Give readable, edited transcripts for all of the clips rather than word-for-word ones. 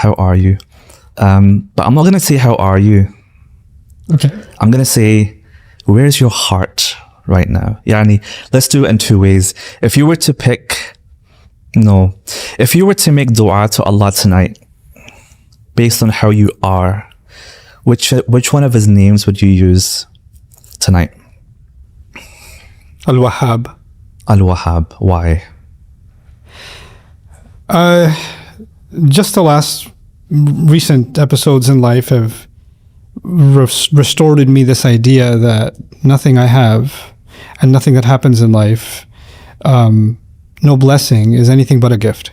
how are you? But I'm not going to say, how are you? Okay. I'm going to say, where's your heart right now? Yani, let's do it in two ways. If you were to make dua to Allah tonight, based on how you are, which one of his names would you use tonight? Al-Wahhab. Al-Wahhab. Why? Just the last recent episodes in life have restored in me this idea that nothing I have and nothing that happens in life, no blessing, is anything but a gift.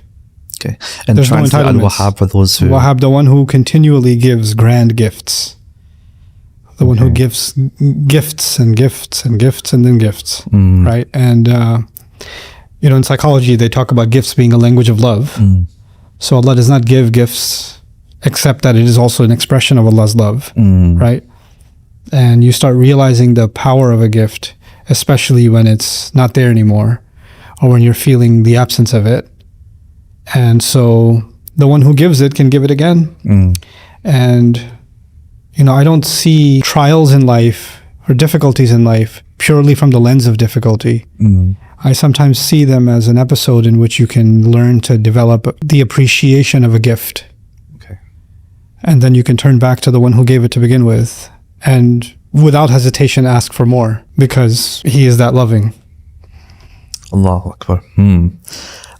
Okay. And there's translate no Al-Wahhab for those who... Wahhab, the one who continually gives grand gifts. The one who gives gifts and gifts and gifts and then gifts, right? And, in psychology, they talk about gifts being a language of love. So Allah does not give gifts except that it is also an expression of Allah's love, right? And you start realizing the power of a gift, especially when it's not there anymore or when you're feeling the absence of it. And so the one who gives it can give it again. And, I don't see trials in life or difficulties in life purely from the lens of difficulty. I sometimes see them as an episode in which you can learn to develop the appreciation of a gift. Okay. And then you can turn back to the one who gave it to begin with and without hesitation ask for more because he is that loving. Allahu Akbar.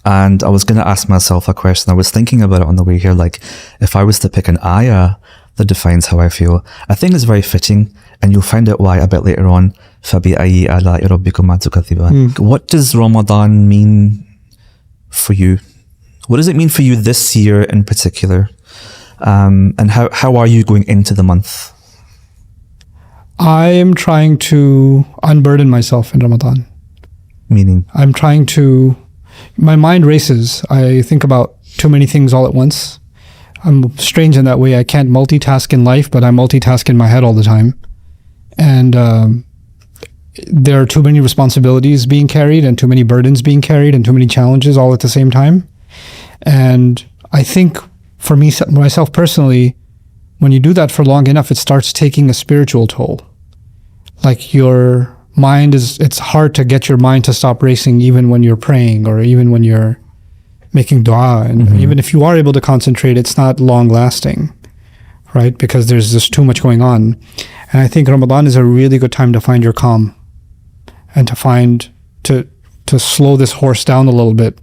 And I was going to ask myself a question. I was thinking about it on the way here. Like, if I was to pick an ayah that defines how I feel, I think it's very fitting, and you'll find out why a bit later on. فَبِأَيِّ آلَاءِ رَبِّكُمَا تُكَذِّبَانِ. What does Ramadan mean for you? What does it mean for you this year in particular? And how are you going into the month? I am trying to unburden myself in Ramadan. Meaning? I'm trying to... My mind races. I think about too many things all at once. I'm strange in that way. I can't multitask in life, but I multitask in my head all the time. And there are too many responsibilities being carried and too many burdens being carried and too many challenges all at the same time. And I think for me, myself personally, when you do that for long enough, it starts taking a spiritual toll. Like your mind it's hard to get your mind to stop racing even when you're praying or even when you're making dua. And even if you are able to concentrate, it's not long lasting, right? Because there's just too much going on. And I think Ramadan is a really good time to find your calm and to slow this horse down a little bit.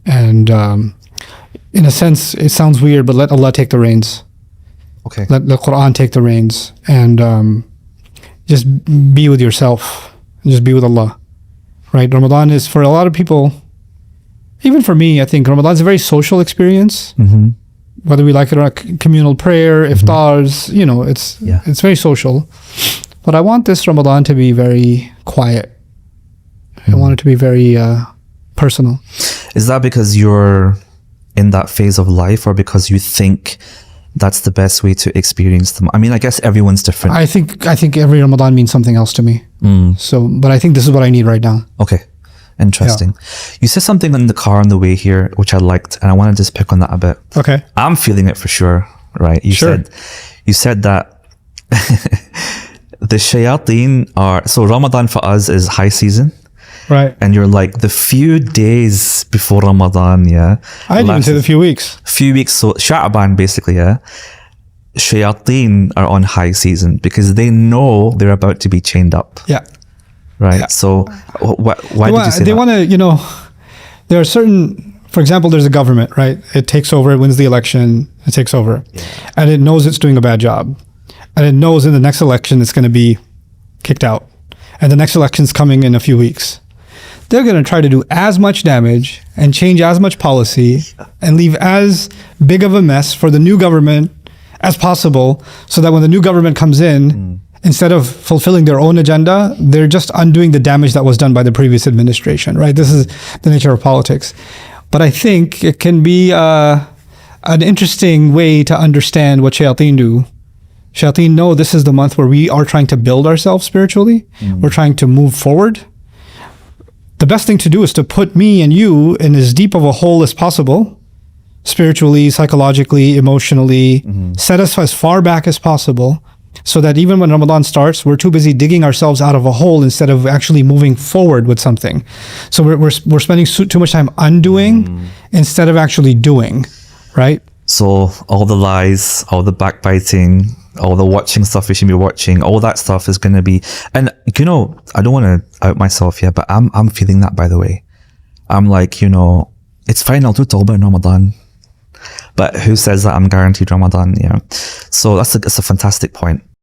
And in a sense, it sounds weird, but let Allah take the reins. Okay. Let the Quran take the reins and just be with yourself. Just be with Allah, right? Ramadan is, for a lot of people, even for me, I think Ramadan is a very social experience. Whether we like it or not, communal prayer, iftars, it's very social. But I want this Ramadan to be very quiet. I want it to be very personal. Is that because you're in that phase of life, or because you think that's the best way to experience them? I mean, I guess everyone's different. I think every Ramadan means something else to me. But I think this is what I need right now. Okay. Interesting. Yeah. You said something in the car on the way here, which I liked, and I want to just pick on that a bit. Okay. I'm feeling it for sure, right? You said that the shayateen are, so Ramadan for us is high season. Right. And you're like the few days before Ramadan, yeah. I didn't even say the few weeks. Few weeks, so Sha'ban basically, yeah. Shayateen are on high season because they know they're about to be chained up. Yeah. Right. Yeah. So why did you say they that? want to, there are certain, for example, there's a government, right? It takes over, it wins the election, it takes over. Yeah. And it knows it's doing a bad job. And it knows in the next election it's going to be kicked out. And the next election's coming in a few weeks. They're going to try to do as much damage and change as much policy and leave as big of a mess for the new government as possible, so that when the new government comes in, instead of fulfilling their own agenda, they're just undoing the damage that was done by the previous administration, right? This is the nature of politics. But I think it can be an interesting way to understand what shayateen do. Shayateen know this is the month where we are trying to build ourselves spiritually. We're trying to move forward. The best thing to do is to put me and you in as deep of a hole as possible, spiritually, psychologically, emotionally, set us as far back as possible so that even when Ramadan starts, we're too busy digging ourselves out of a hole instead of actually moving forward with something. So we're spending too much time undoing instead of actually doing, right? So all the lies, all the backbiting, all the watching stuff we should be watching, all that stuff is going to be, and you know, I don't want to out myself here, but I'm feeling that, by the way. I'm like, you know, it's fine, I'll do tawbah in Ramadan. But who says that I'm guaranteed Ramadan? Yeah. So that's a fantastic point.